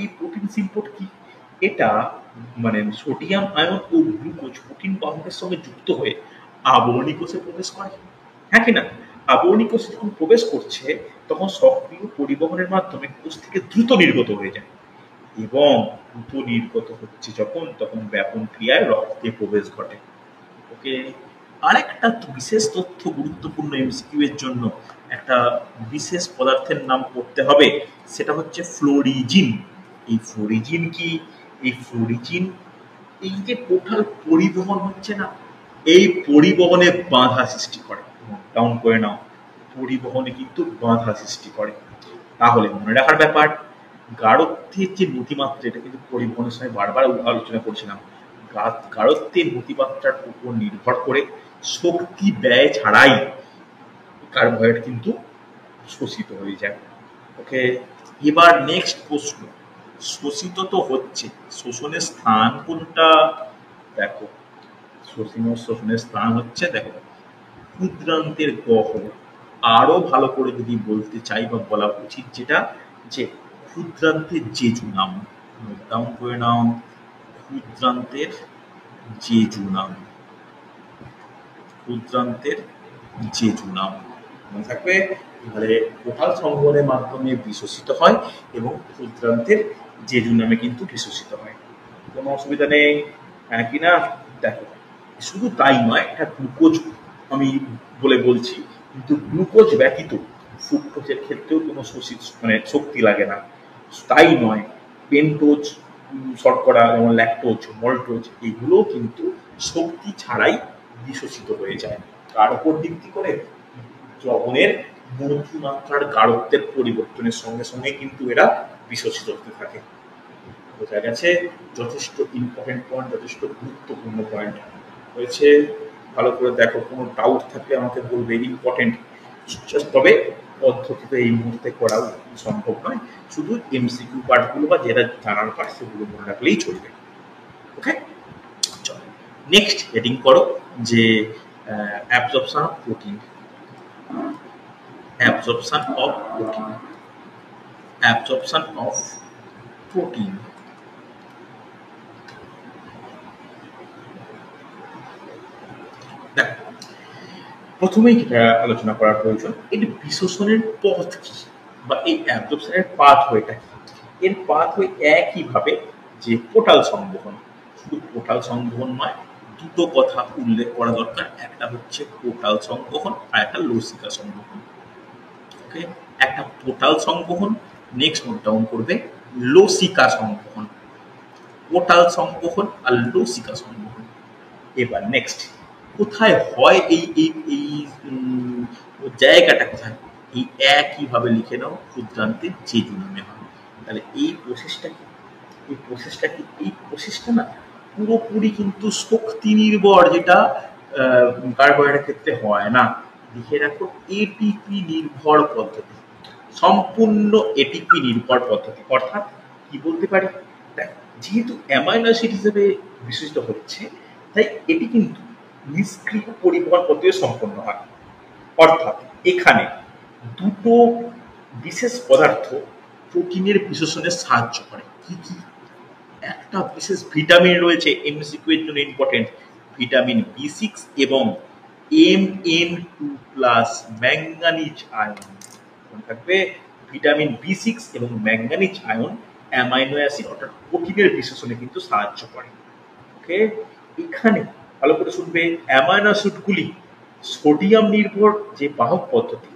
Speaker 1: এই প্রোটিন সিম্পোর্ট কি, এটা মানে সোডিয়াম আয়ন ও গ্লুকোজ প্রোটিন বাহকের সঙ্গে যুক্ত হয়ে আবরণী কোষে প্রবেশ করে, হ্যাঁ কি না? আবরণী কোষে যখন প্রবেশ করছে তখন সক্রিয় পরিবহনের মাধ্যমে কোষ থেকে দ্রুত নির্গত হয়ে যায়, এবং দ্রুত নির্গত হচ্ছে যখন, তখন ব্যাপন ক্রিয়ায় রক্তে প্রবেশ ঘটে। ওকে, আরেকটা বিশেষ তথ্য গুরুত্বপূর্ণ এমসিকিউ এর জন্য, একটা বিশেষ পদার্থের নাম পড়তে হবে, সেটা হচ্ছে ফ্লোরিজিন। এই ফ্লোরিজিন কি, এই ফ্লোরিজিন এই যে টোটাল পরিবহন হচ্ছে না, এই পরিবহনে বাধা সৃষ্টি করে। ডাউন করে নাও, পরিবহনে কিন্তু বাধা সৃষ্টি করে। তাহলে মনে রাখার ব্যাপার, গাঢ়ত্বের যে নতিমাত্রা, এটা কিন্তু পরিবহনের সময় বারবার আলোচনা করছিলাম, গাঢ়ত্বের নতিমাত্রার উপর নির্ভর করে শক্তি ব্যয় ছাড়াই কার্বোহাইড্রেট কিন্তু শোষিত হয়ে যায়। ওকে, এবার নেক্সট প্রশ্ন, শোষিত তো হচ্ছে, শোষণের স্থান কোনটা? দেখো শোষণের স্থান হচ্ছে, দেখো ক্ষুদ্রান্তের গহ্বর। আরো ভালো করে যদি বলতে চাই বা বলা উচিত যেটা, যে ক্ষুদ্রান্তের জেজুনাম, ডাউন করে নাও, ক্ষুদ্রান্তের জেজুনাম, ক্ষুদ্রান্তের জেজুনাম মনে থাকবে। তাহলে টোটাল সংবহনের মাধ্যমে বিশোষিত হয় এবং ক্ষুদ্রান্তের জেজুনামে কিন্তু বিশোষিত হয়, কোনো অসুবিধা নেই, হ্যাঁ কিনা? দেখো শুধু তাই নয়, একটা গ্লুকোজ আমি বলে বলছি, কিন্তু গ্লুকোজ ব্যতীত ফ্রুক্টোজের ক্ষেত্রেও কোনো মানে শক্তি লাগে না। তাই নয়, পেন্টোজ, শর্করা যেমন ল্যাকটোজ, মল্টোজ, এগুলোও কিন্তু শক্তি ছাড়াই বিশোষিত হয়ে যায়। কার উপর ভিত্তি করে? দ্রবণের নতিমাত্রার গাঢ়ত্বের পরিবর্তনের সঙ্গে সঙ্গে কিন্তু এরা বিশোষিত হতে থাকে। বোঝা গেছে? যথেষ্ট ইম্পর্টেন্ট পয়েন্ট, যথেষ্ট গুরুত্বপূর্ণ পয়েন্ট হয়েছে। ভালো করে দেখো, কোনো ডাউট থাকলে আমাকে বলবে, ইম্পর্টেন্ট। তবে পদ্ধতিতে এই মুহূর্তে করাও সম্ভব নয়, শুধু এমসিকিউ পার্টগুলো বা যেটা জানার পার্ট সেগুলো মনে রাখলেই চলবে। ওকে, চলো নেক্সট হেডিং করো যে absorption of protein. Absorption of protein, absorption of protein. দেখো, প্রথমেই যেটা আলোচনা করার প্রয়োজন, এর বিশ্বসনের পথ কি বা এই অ্যাবজর্পশনের পাথওয়েটা কি। এর পাথওয়ে একইভাবে যে পোর্টাল সংবহন, শুধু পোর্টাল সংবহন নয়, দুটো কথা উল্লেখ করা দরকার, একটা হচ্ছে পোর্টাল সংবহন আর একটা লসিকা সংবহন। ওকে, একটা পোর্টাল সংবহন, নেক্সট নোট ডাউন করবে লসিকা সংবহন। পোর্টাল সংবহন আর লসিকা সংবহন। এবার নেক্সট কোথায় হয় এই এই এই জায়গাটা কোথায়, এই একইভাবে লিখে নাও, ক্ষুদ্রান্তের জেজু নামে হয়। তাহলে এই প্রসেসটা কি, এই প্রসেসটা কি, এই প্রসেসটা না পুরোপুরি কিন্তু শক্তি নির্ভর, যেটা কার্বোহাইড্রেটের ক্ষেত্রে হয় না। লিখে রাখো এটিপি নির্ভর পদ্ধতি, সম্পূর্ণ এটিপি নির্ভর পদ্ধতি। অর্থাৎ কি বলতে পারি, যেহেতু অ্যামাইনো অ্যাসিড হিসেবে বিশেষিত হচ্ছে, তাই এটি কিন্তু নিষ্ক্রিয় পরিবহন পদ্ধতি সম্পন্ন হয়। অর্থাৎ এখানে দুটো বিশেষ পদার্থ প্রোটিনের বিশেষণে সাহায্য করে। কি কি? একটা বিশেষ ভিটামিন রয়েছে, এমসিকিউ এর জন্য ইম্পর্টেন্ট, ভিটামিন বি6 এবং Mn2+ ম্যাঙ্গানিজ আয়ন। মনে থাকবে, ভিটামিন বি6 এবং ম্যাঙ্গানিজ আয়ন অ্যামাইনো অ্যাসিড অর্থাৎ প্রোটিনের বিশেষণে কিন্তু সাহায্য করে। ওকে, এখানে ভালো করে শুনবে, অ্যামাইনো অ্যাসিডগুলি সোডিয়াম নির্ভর যে বাহক পদ্ধতি,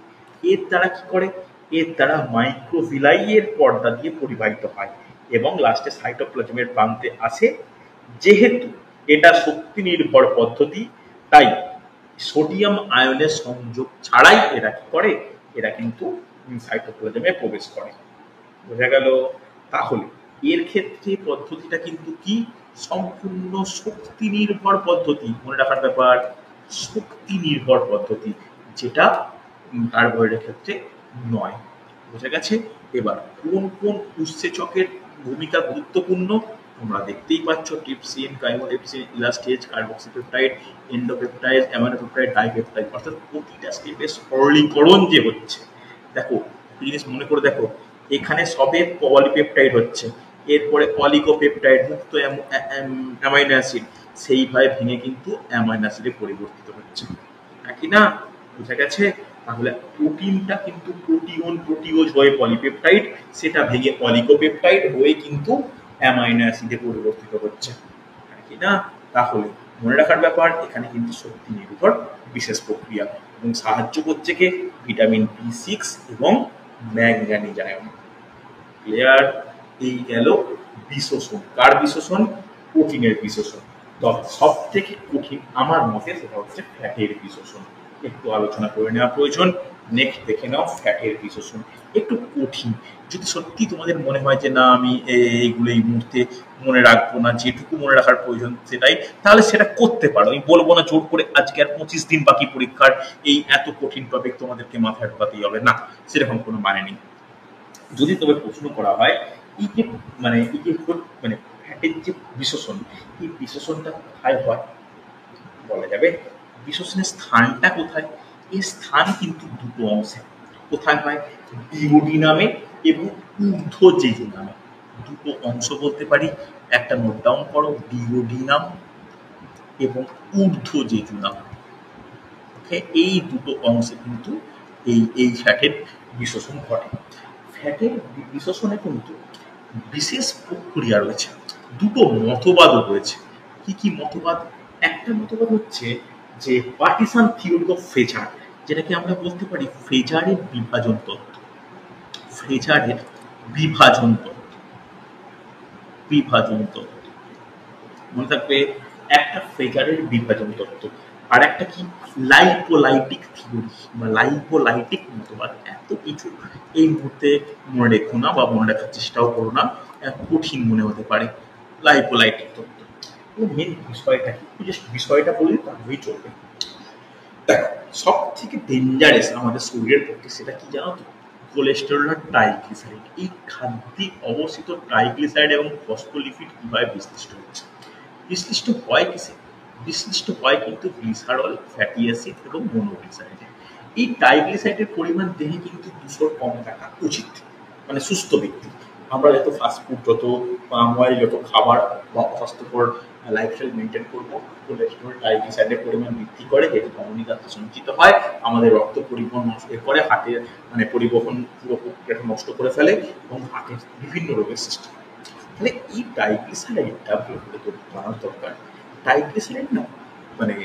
Speaker 1: এর দ্বারা কি করে, এর দ্বারা মাইক্রোভিলাইয়ের পর্দা দিয়ে পরিবাহিত হয় এবং লাস্টে সাইটোপ্লাজমের প্রান্তে আসে। যেহেতু এটা শক্তি নির্ভর পদ্ধতি, তাই সোডিয়াম আয়নের সংযোগ ছাড়াই এরা কি করে, এরা কিন্তু সাইটোপ্লাজমে প্রবেশ করে। বোঝা গেল? তাহলে এর ক্ষেত্রে পদ্ধতিটা কিন্তু কি, সম্পূর্ণ শক্তি নির্ভর পদ্ধতি। মনে রাখার ব্যাপার, শক্তি নির্ভর পদ্ধতি, যেটা কার্বোহাইড্রেটের ক্ষেত্রে নয়। বোঝা গেছে? এবার কোন কোন উৎসেচকের ভূমিকা গুরুত্বপূর্ণ তোমরা দেখতেই পাচ্ছ, ট্রিপসিন, কাইমোট্রিপসিন, ইলাস্টেজ, কার্বক্সিপেপটাইড, এন্ডোপেপটাইড, অ্যামিনোপেপটাইড, ডাইপেপটাইড। অর্থাৎ প্রতিটা স্টেপে সরলীকরণ যে হচ্ছে। দেখো, জিনিস মনে করে দেখো, এখানে সবে পলিপেপটাইড হচ্ছে, এরপরে অলিগোপেপটাইড মুক্ত অ্যামাইনো অ্যাসিড সেইভাবে ভেঙে কিন্তু অ্যামাইনো অ্যাসিডে পরিবর্তিত হচ্ছে, নাকি না? বোঝা গেছে? তাহলে প্রোটিনটা কিন্তু প্রোটিওন প্রোটিওজ হয়ে পলিপেপটাইড, সেটা ভেঙে অলিগোপেপটাইড হয়ে কিন্তু অ্যামাইনো অ্যাসিডে পরিবর্তিত হচ্ছে, নাকি না? তাহলে মনে রাখার ব্যাপার, এখানে কিন্তু শক্তি নির্ভর বিশেষ প্রক্রিয়া এবং সাহায্য করছে কে, ভিটামিন বি6 এবং ম্যাঙ্গানিজ আয়ন। ক্লিয়ার? এই গেল বিশোষণ। কার বিশোষণ? প্রোটিনের বিশোষণ। তবে সব থেকে কঠিন আমার মতে সেটা হচ্ছে ফ্যাটের বিশোষণ। একটু আলোচনা করে নেওয়া প্রয়োজন। নেক্সট দেখে নাও ফ্যাটের বিশোষণ। একটু কঠিন, যদি সত্যি তোমাদের মনে হয় যে না আমি এইগুলো এই মুহূর্তে মনে রাখবো না, যেটুকু মনে রাখার প্রয়োজন সেটাই, তাহলে সেটা করতে পারো। আমি বলবো না জোর করে আজকে আর 25 দিন বাকি পরীক্ষার এই এত কঠিন টপিক তোমাদেরকে মাথায় ঢোকাতেই হবে না, সেরকম কোনো মানে নেই। যদি তবে প্রশ্ন করা হয় এই যে মানে ফ্যাটের যে বিশোষণ, এই বিশোষণটা কোথায় হয় বলা যাবে। বিশোষণের স্থানটা কোথায়? এই স্থান কিন্তু দুটো অংশে। কোথায় হয়? ডিওডিনামে এবং ঊর্ধ্বজেজু নামে। দুটো অংশ বলতে পারি, একটা নোট ডাউন করো, ডিওডিনাম এবং ঊর্ধ্বজেজুনাম। ওকে, এই দুটো অংশে কিন্তু এই ফ্যাটের বিশোষণ ঘটে। ফ্যাটের বিশোষণে কিন্তু বিশেষ প্রক্রিয়া রয়েছে, দুটো মতবাদও রয়েছে। কি কি মতবাদ? একটা মতবাদ হচ্ছে যে পার্টিশন থিওরি অফ ফ্রেজার, যেটাকে আমরা বলতে পারি ফ্রেজারের বিভাজন তত্ত্ব। ফ্রেজারের বিভাজন তত্ত্ব, বিভাজন তত্ত্ব মনে থাকবে। একটা ফ্রেজারের বিভাজন তত্ত্ব, আর একটা কি লাইপোলাইটিক থিওরি বা লাইপোলাইটিক মতবাদ। এত কিছু এই মুহূর্তে মনে রেখো না বা মনে রাখার চেষ্টাও করো না, কঠিন মনে হতে পারে। লাইপোলাইটিক তত্ত্ব মেন বিষয়টা কি, জাস্ট বিষয়টা বলি তাহলেই চলবে। দেখো, সব থেকে ডেঞ্জারাস আমাদের শরীরের পক্ষে সেটা কি জানো তো? কোলেস্টেরল আর ট্রাইগ্লিসারাইড। এই খাদ্যে অবস্থিত ট্রাইগ্লিসারাইড এবং ফসফোলিপিড কিভাবে বিশ্লিষ্ট হচ্ছে? বিশ্লিষ্ট হয় কিসে? বিশ্লিষ্ট হয় কিন্তু গ্লিসারল, ফ্যাটি অ্যাসিড এবং মনোগ্লিসারাইডে। এই ট্রাইগ্লিসারাইডের পরিমাণ দেহে কিন্তু 200 কম থাকা উচিত, মানে সুস্থ ব্যক্তি। আমরা যত ফাস্টফুড, যত পাম অয়েল, যত খাবার বা অস্বাস্থ্যকর লাইফস্টাইল মেনটেন করবো, কোলেস্টেরল ট্রাইগ্লিসারাইডের পরিমাণ বৃদ্ধি করে, যেহেতু ধমনী গাছটা সঞ্চিত হয়, আমাদের রক্ত পরিবহন নষ্ট করে, হার্টের মানে পরিবহন পুরো প্রক্রিয়াটা নষ্ট করে ফেলে এবং হার্টের বিভিন্ন রোগের সৃষ্টি হয়। তাহলে এই ট্রাইগ্লিসারাইডটা ভালো করে জানার দরকার। ট্রাইগ্লিসারাইড না মানে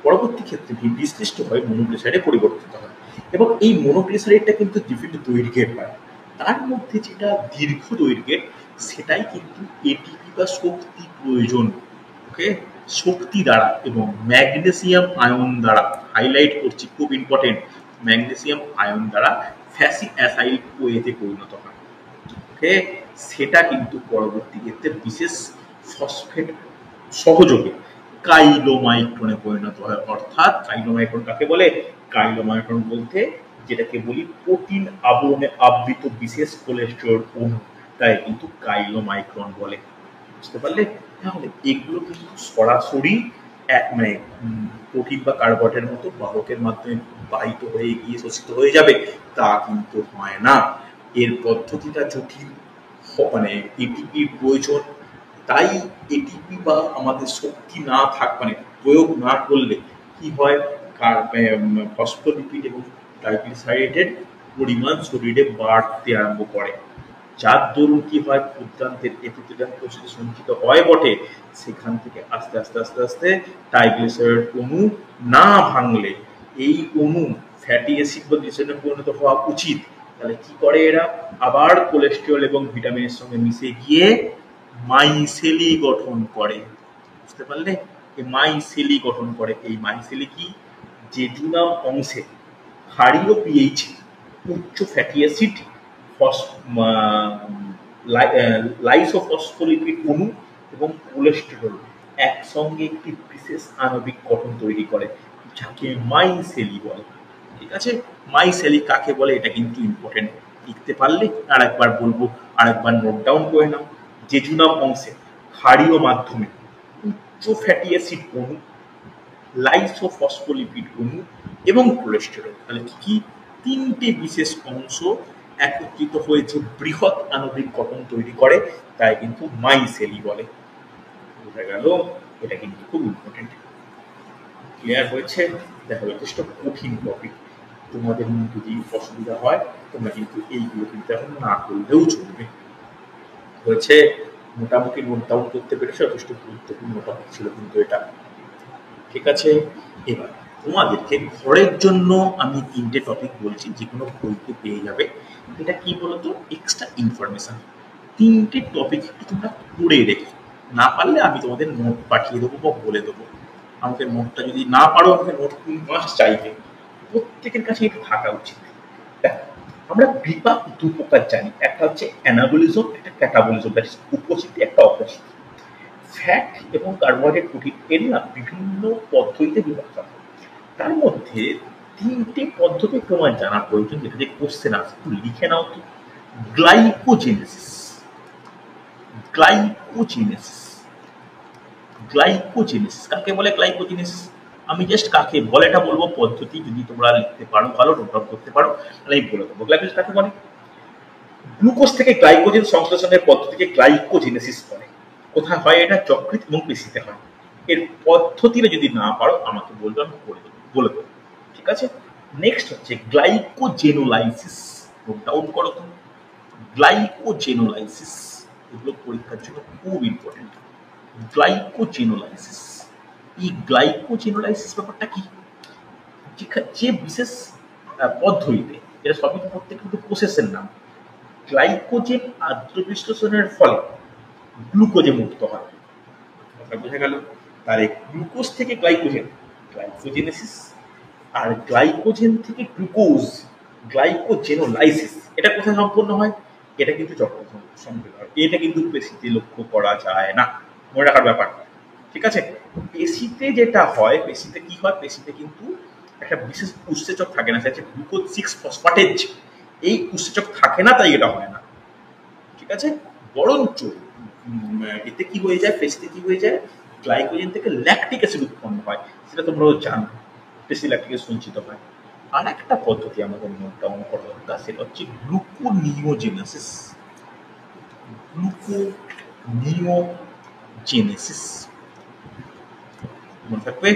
Speaker 1: পরবর্তী ক্ষেত্রে বিশ্লিষ্ট হয় মনোগ্লিসারাইডে পরিবর্তিত হয়, এবং এই মনোগ্লিসারাইডটা কিন্তু বিভিন্ন দৈর্ঘ্যের হয়। তার মধ্যে যেটা দীর্ঘ দৈর্ঘ্যের সেটাই কিন্তু এটিপি বা শক্তি প্রয়োজন। ওকে, শক্তি দ্বারা এবং ম্যাগনেসিয়াম আয়ন দ্বারা, হাইলাইট করছি, খুব ইম্পর্টেন্ট, ম্যাগনেসিয়াম আয়ন দ্বারা ফ্যাসি অ্যাসাইল ওয়েতে পরিণত হয়। ওকে, সেটা কিন্তু পরবর্তী ক্ষেত্রে বিশেষ ফসফেট সহযোগে কাইলোমাইক্রনে পরিণত হয়। অর্থাৎ কাইলোমাইক্রন কাকে বলে? কাইলোমাইক্রন বলতে যেটাকে বলি প্রোটিন আবরণে আবৃত বিশেষ কোলেস্টেরল অণু, তাই কিন্তু কাইলোমাইক্রন বলে। বুঝতে পারলে? তাহলে এগুলো কিন্তু সরাসরি মানে প্রোটিন বা কার্বোহাইড্রেটের মতো বাহকের মাধ্যমে বাহিত হয়ে গিয়ে শোষিত হয়ে যাবে, তা কিন্তু হয় না। এর পদ্ধতিটা জটিল, মানে এটিপির প্রয়োজন। তাই এটিপি বা আমাদের শক্তি না মানে প্রয়োগ না করলে কি হয়, ফসফোলিপিড এবং ট্রাইগ্লিসারাইডের পরিমাণ শরীরে বাড়তে আরম্ভ করে, যার দরুন কি হয়, ক্ষুদ্রান্তের এপিথেলিয়াল কোষে সঞ্চিত হয় বটে, সেখান থেকে আস্তে আস্তে আস্তে আস্তে ট্রাইগ্লিসারাইড অণু না ভাঙলে এই অণু ফ্যাটি অ্যাসিড বা গ্লিসারিনে পরিণত হওয়া উচিত। তাহলে কি করে এরা? আবার কোলেস্টেরল এবং ভিটামিনের সঙ্গে মিশে গিয়ে মাইসেলি গঠন করে। বুঝতে পারলে? এই মাইসেলি গঠন করে। এই মাইসেলি কি? জেজুনাম অংশে ক্ষারীয় পিএইচ, উচ্চ ফ্যাটি অ্যাসিড, লাইসোফসফোলিপিড অণু এবং কোলেস্টেরল একসঙ্গে একটি বিশেষ আণবিক গঠন তৈরি করে, যাকে মাইসেলি বলে। ঠিক আছে, মাইসেলি কাকে বলে এটা কিন্তু ইম্পর্টেন্ট, লিখতে পারলে আরেকবার বলবো, আরেকবার নোট ডাউন করে নাও। জেজুনাম অংশে ক্ষারীয় মাধ্যমে উচ্চ ফ্যাটি অ্যাসিড অণু, লাইসোফসফোলিপিড অণু এবং কোলেস্টেরল, তাহলে কি? তিনটে বিশেষ অংশ একত্রিত হয়েছে বৃহৎ আণবিক গঠন তৈরি করে, তাই কিন্তু মাইসেলি বলে। বোঝা গেল? এটা কিন্তু খুব ইম্পর্টেন্ট। ক্লিয়ার হয়েছে? দেখো, যথেষ্ট কঠিন টপিক, তোমাদের যদি অসুবিধা হয় তোমরা কিন্তু এইগুলো কিন্তু এখন না করলেও চলবে। হয়েছে? মোটামুটি নোট ডাউন করতে পেরেছে, যথেষ্ট গুরুত্বপূর্ণ টপিক ছিল কিন্তু এটা। ঠিক আছে, এবার তোমাদেরকে ঘরের জন্য আমি 3টে টপিক বলছি, যে কোনো বইতে পেয়ে যাবে। এটা কি বলতো? Extra information. 3টে টপিক একটু তোমরা পড়ে রেখো, না পারলে আমি তোমাদের নোট পাঠিয়ে দেবো বা বলে দেবো। আমাকে নোটটা যদি না পারো, আমাকে নোট 3 মাস চাইবে, প্রত্যেকের কাছে এটা থাকা উচিত। দেখো, আমরা বিপাক 2 প্রকার জানি, একটা হচ্ছে অ্যানাবলিজম, একটা ক্যাটাবলিজম, দ্যাট ইজ উপস্থিতি, একটা অপস্থিতি। ফ্যাট এবং কার্বোহাইড্রেট, প্রোটিন, এর না বিভিন্ন পদ্ধতিতে বিভাগ করা হয়। তার মধ্যে 3টে পদ্ধতি তোমার জানা প্রয়োজন, যেটা যে কোশ্চেন আসে, একটু লিখে নাও তো। গ্লাইকোজেনেসিস, গ্লাইকোজেনেসিস, গ্লাইকোজেনেসিস কাকে বলে? গ্লাইকোজেনেসিস আমি জাস্ট কাকে বলে এটা বলবো, পদ্ধতি যদি তোমরা লিখতে পারো ভালো, নোট ডাউন করতে পারো, তাহলে আমি বলে দেবো। গ্লাইকোজেনেসিস কাকে বলে? গ্লুকোজ থেকে গ্লাইকোজেন সংশ্লেষণের পদ্ধতিকে গ্লাইকোজেনেসিস বলে। কোথায় হয় এটা? যকৃৎ এবং পেশিতে হয়। এর পদ্ধতিটা যদি না পারো আমাকে বলবে, আমি বলে দেবো। ঠিক আছে, নেক্সট হচ্ছে গ্লাইকোজেনোলাইসিস। নোট ডাউন করো তো, গ্লাইকোজেনোলাইসিস, এগুলো পরীক্ষার জন্য খুব ইম্পর্টেন্ট। গ্লাইকোজেনোলাইসিস, এই গ্লাইকোজেনোলাইসিস ব্যাপারটা কি? যে বিশেষ পদ্ধতিতে, এটা সবই প্রত্যেক কিন্তু প্রসেসের নাম। গ্লাইকোজেন আদ্র বিশ্লেষণের ফলে গ্লুকোজে মুক্ত হয়। বোঝা গেল? তার গ্লুকোজ থেকে গ্লাইকোজেন, গ্লাইকোজেনেসিস, আর গ্লাইকোজেন থেকে গ্লুকোজ, গ্লাইকোজেনোলাইসিস। এটা কোথায় সম্পন্ন হয়? এটা কিন্তু যকৃৎ সম্পন্ন হয়। এটা কিন্তু পেশিতে লক্ষ্য করা যায় না, মনে রাখার ব্যাপার। ঠিক আছে, পেশিতে যেটা হয়, পেশিতে কি হয়? পেশিতে কিন্তু একটা বিশেষ উৎসেচক থাকে না, সেটা হচ্ছে গ্লুকোজ 6 ফসফেটেজ। এই উৎসেচক থাকে না, তাই এটা হয় না, ঠিক আছে। বরঞ্চ এতে কি হয়ে যায়, ফেসতে কি হয়ে যায়, গ্লাইকোজেন থেকে ল্যাকটিক অ্যাসিড উৎপন্ন হয়, সেটা তোমরাও জানো, বেশি ল্যাকটিক অ্যাসিড সঞ্চিত হয়। আর একটা পদ্ধতি আমাদের নোট ডাউন করা দরকার, সেটা হচ্ছে গ্লুকোনিওজেনেসিস। গ্লুকোনিওজেনেসিস মনে থাকবে,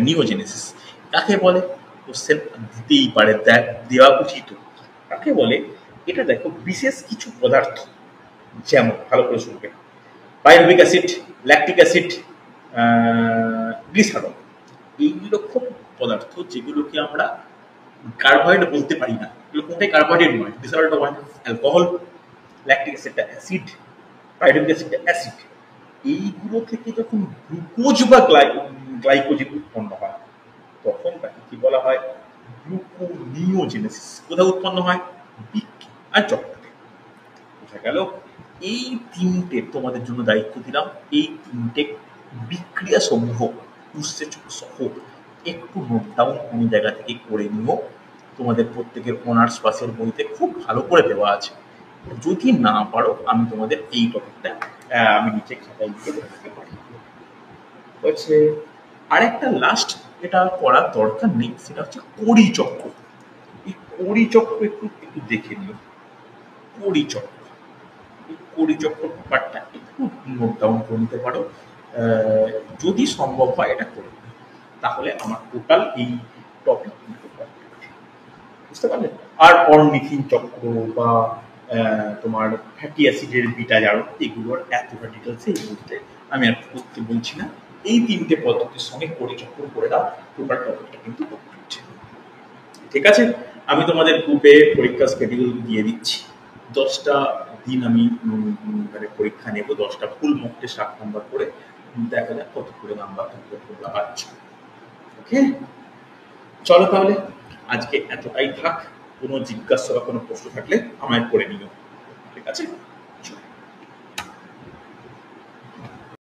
Speaker 1: নিওজেনেসিস কাকে বলে? কোশ্চেন দিতেই পারে, দেওয়া উচিত। কাকে বলে এটা দেখো, বিশেষ কিছু পদার্থ, যেমন ভালো করে শুনবে, pyruvic acid, lactic acid, glycerol, এইরকম পদার্থ যেগুলোকে আমরা কার্বোহাইড্রেট বলতে পারি না, এগুলো কোনটাই কার্বোহাইড্রেট নয়। গ্লিসারলটা অ্যালকোহল, ল্যাকটিক অ্যাসিডটা অ্যাসিড, পাইরুভিক অ্যাসিডটা অ্যাসিড। এইগুলো থেকে যখন গ্লুকোজ বা গ্লাইকোজেন উৎপন্ন হয়, তখন তাকে কি বলা হয়? গ্লুকোনিওজেনেসিস। কোথায় উৎপন্ন হয়? বৃক্কে আর যকৃতে। বোঝা গেল? এই তিনটে তোমাদের জন্য দায়িত্ব দিলাম, এই তিনটে বিক্রিয়া সমূহ উৎসেচক সহ একটু নোট ডাউন কোন জায়গা থেকে করে নিও। তোমাদের প্রত্যেকের অনার্স পাসের বইতে খুব ভালো করে দেওয়া আছে। যদি না পারো, আমি তোমাদের এই টপিকটা আমি নিচে খাতায় লিখে দেখাতে পারি। হচ্ছে আরেকটা লাস্ট, এটা করার দরকার নেই, সেটা হচ্ছে কড়িচক্র। এই কড়িচক্র একটু একটু দেখে নিও। কড়িচক্র, এই কড়িচক্র ব্যাপারটা একটু নোট ডাউন করে নিতে পারো, যদি সম্ভব হয় এটা করে নিও। তাহলে আমার টোটাল এই টপিক বুঝতে পারলেন। আর অর্নিথিন চক্র বা তোমার ফ্যাটি অ্যাসিডের বিটা জারণ, এগুলোর এতটা ডিটেলসে এই মুহূর্তে আমি আর করতে বলছি না। এই তিনটে পদ্ধতির সঙ্গে পরিচক্র করে দাও, টোটাল টপিকটা কিন্তু কমপ্লিট। ঠিক আছে, আমি তোমাদের গ্রুপে পরীক্ষা স্কেডিউল দিয়ে দিচ্ছি। 10টা দিন আমি মানে পরীক্ষা নেব, 10টা ফুল মক টেস্ট 8 নাম্বার করে, দেখা যাক কত করে নাম্বার তোমরা পাচ্ছ। ওকে, চলো তাহলে আজকে এতটাই থাক। কোনো জিজ্ঞাসা বা কোনো প্রশ্ন থাকলে আমায় করে নিও, ঠিক আছে।